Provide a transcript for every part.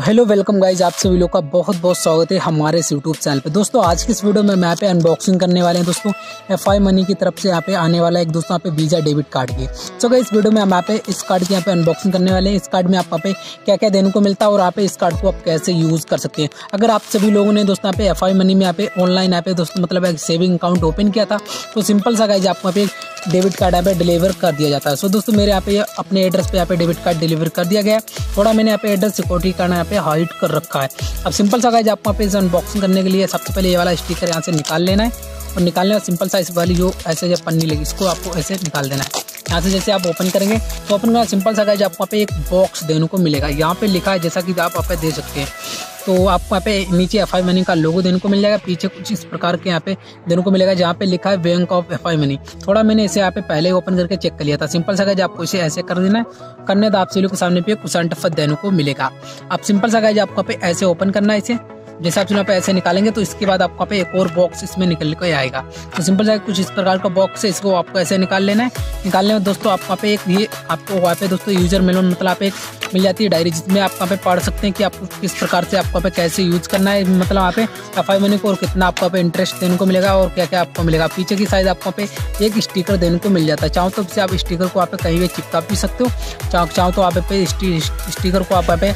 Hello welcome guys, आप सभी लोग का बहुत बहुत स्वागत है हमारे इस यूट्यूब चैनल पे। दोस्तों आज की इस वीडियो में यहाँ पे अनबॉक्सिंग करने वाले हैं दोस्तों FI मनी की तरफ से यहाँ पे आने वाला एक दोस्तों यहाँ पे वीजा डेबिट कार्ड की। सो गाइस इस वीडियो में हम यहाँ पे इस कार्ड की यहाँ पे अनबॉक्सिंग करने वाले हैं। इस कार्ड में आप पे क्या क्या देने को मिलता है और यहाँ पे इस कार्ड को आप कैसे यूज कर सकते हैं। अगर आप सभी लोगों ने दोस्तों यहाँ पे FI मनी में यहाँ पे ऑनलाइन यहाँ पे दोस्तों मतलब एक सेविंग अकाउंट ओपन किया था तो सिंपल सा गाइज आपको यहाँ पे डेबिट कार्ड यहाँ पे डिलीवर कर दिया जाता है। सो दोस्तों मेरे यहाँ पे अपने एड्रेस पे यहाँ पे डेबिट कार्ड डिलीवर कर दिया गया। थोड़ा मैंने यहाँ पे एड्रेस सिक्योरिटी कार्ड यहाँ पे हाइड कर रखा है। अब सिंपल सा गाइज आपको यहाँ पे इसे अनबॉक्सिंग करने के लिए सबसे पहले ये वाला स्टिकर यहाँ से निकाल लेना है और निकालने का सिंपल सा इस वाली जो ऐसे जब पन्नी लगी इसको आपको ऐसे निकाल देना है। यहाँ से जैसे आप ओपन करेंगे तो ओपन करना सिंपल सा गाइज आपको यहाँ पे एक बॉक्स देने को मिलेगा। यहाँ पे लिखा है जैसा कि आप यहाँ पे दे सकते हैं। तो आपको यहाँ पे नीचे FI मनी का लोगो देने को मिल जाएगा। पीछे कुछ इस प्रकार के यहाँ पे देने को मिलेगा जहाँ पे लिखा है बैंक ऑफ FI मनी। थोड़ा मैंने इसे यहाँ पे पहले ओपन करके चेक कर लिया था। सिंपल सा गाइज आपको इसे ऐसे कर देना है। करने तो आप सभी के सामने पे कुछ अंटफत देने को मिलेगा। अब सिंपल सा गाइज आपको यहाँ पे ऐसे ओपन करना है इसे। जैसे आप यहाँ पे ऐसे निकालेंगे तो इसके बाद आपको पे एक और बॉक्स इसमें निकल के आएगा। तो सिंपल सा कुछ इस प्रकार का बॉक्स है, इसको आपको ऐसे निकाल लेना है। निकालने में दोस्तों आपको पे एक ये आपको वहाँ पे दोस्तों यूजर मेलून मतलब आप एक मिल जाती है डायरी जिसमें आप वहाँ पे पढ़ सकते हैं कि आपको किस प्रकार से आपको पे कैसे यूज करना है, मतलब वहाँ पे FI मनी को और कितना आपको पे इंटरेस्ट देने को मिलेगा और क्या क्या आपको मिलेगा। पीछे की साइड आपको पे एक स्टिकर देने को मिल जाता है। चाहो तो इससे आप स्टिकर को आप कहीं भी चिपका भी सकते हो। चाहो तो आप पे स्टिकर को आप पे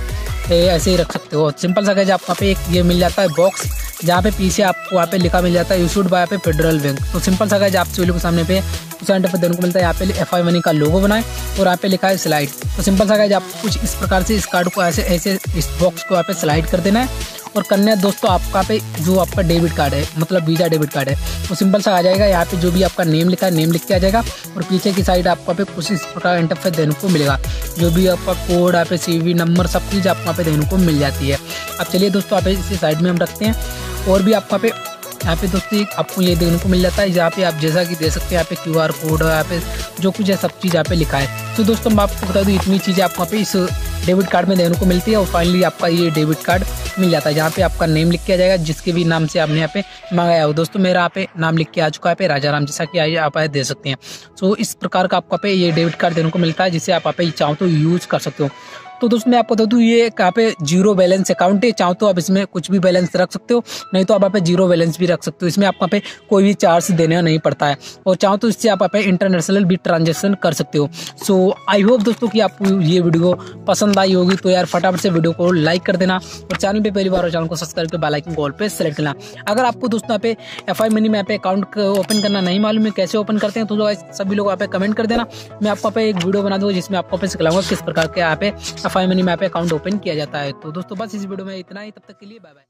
ऐसे ही रख सकते हो। सिंपल सा गाइज आपको पे एक ये मिल जाता है बॉक्स जहाँ पे पीछे आपको वहाँ पे लिखा मिल जाता है इशूड बाय पे फेडरल बैंक। तो सिंपल सा गाइज आप सभी लोगों के सामने पे पे देने को मिलता है। यहाँ पे FI मनी का लोगो बनाए और यहाँ पे लिखा है स्लाइड। तो सिंपल सा गाइज आपको कुछ इस प्रकार से इस कार्ड को ऐसे ऐसे इस बॉक्स को यहाँ पे स्लाइड कर देना है और करना है दोस्तों आपका पे जो आपका डेबिट कार्ड है मतलब वीजा डेबिट कार्ड है वो सिंपल सा आ जाएगा। यहाँ पे जो भी आपका नेम लिखा है नेम लिख के आ जाएगा और पीछे की साइड आपको पे कुछ इस प्रकार इंटरफेस देने को मिलेगा। जो भी आपका कोड यहाँ पे CV नंबर सब चीज़ आपको यहाँ पे देने को मिल जाती है। अब चलिए दोस्तों आप इसी साइड में हम रखते हैं और भी आपको यहाँ पे दोस्तों आपको ये देखने को मिल जाता है जहाँ पे आप जैसा कि दे सकते हैं। यहाँ पे QR कोड यहाँ पे जो कुछ है सब चीज़ यहाँ पे लिखा है। तो दोस्तों मैं आपको बता दूँ इतनी चीज़ें आपको यहाँ पे इस डेबिट कार्ड में देने को मिलती है और फाइनली आपका ये डेबिट कार्ड मिल जाता है जहाँ पे आपका नेम लिख के आ जाएगा जिसके भी नाम से आपने यहाँ पे मंगाया हो। दोस्तों मेरा यहाँ पे नाम लिख के आ चुका है पे राजा राम, जैसा कि आप दे सकते हैं। सो इस प्रकार का आपको पे ये डेबिट कार्ड देने को मिलता है जिसे आप पे चाहो तो यूज कर सकते हो। तो दोस्तों मैं आपको बता दूं ये यहाँ पे 0 बैलेंस अकाउंट है। चाहो तो आप इसमें कुछ भी बैलेंस रख सकते हो, नहीं तो आप यहाँ पे 0 बैलेंस भी रख सकते हो। इसमें आपको पे कोई भी चार्ज देना नहीं पड़ता है और चाहो तो इससे आप पे इंटरनेशनल भी ट्रांजेक्शन कर सकते हो। सो आई होप दोस्तों कि आपको ये वीडियो पसंद आई होगी। तो यार फटाफट से वीडियो को लाइक कर देना और चैनल पे पहली बार हो चैनल को सब्सक्राइब करके बेल आइकन कॉल पे सेलेक्ट करना। अगर आपको दोस्तों यहाँ पे FI मनी में यहाँ पे अकाउंट ओपन करना नहीं मालूम है कैसे ओपन करते हैं तो सभी लोग यहाँ पे कमेंट कर देना। मैं आपको पे एक वीडियो बना दूंगा जिसमें आपको सिखलाऊंगा किस प्रकार के यहाँ पे FI मनी में यहाँ पे अकाउंट ओपन किया जाता है। तो दोस्तों बस इस वीडियो में इतना ही, तब तक के लिए बाय बाय।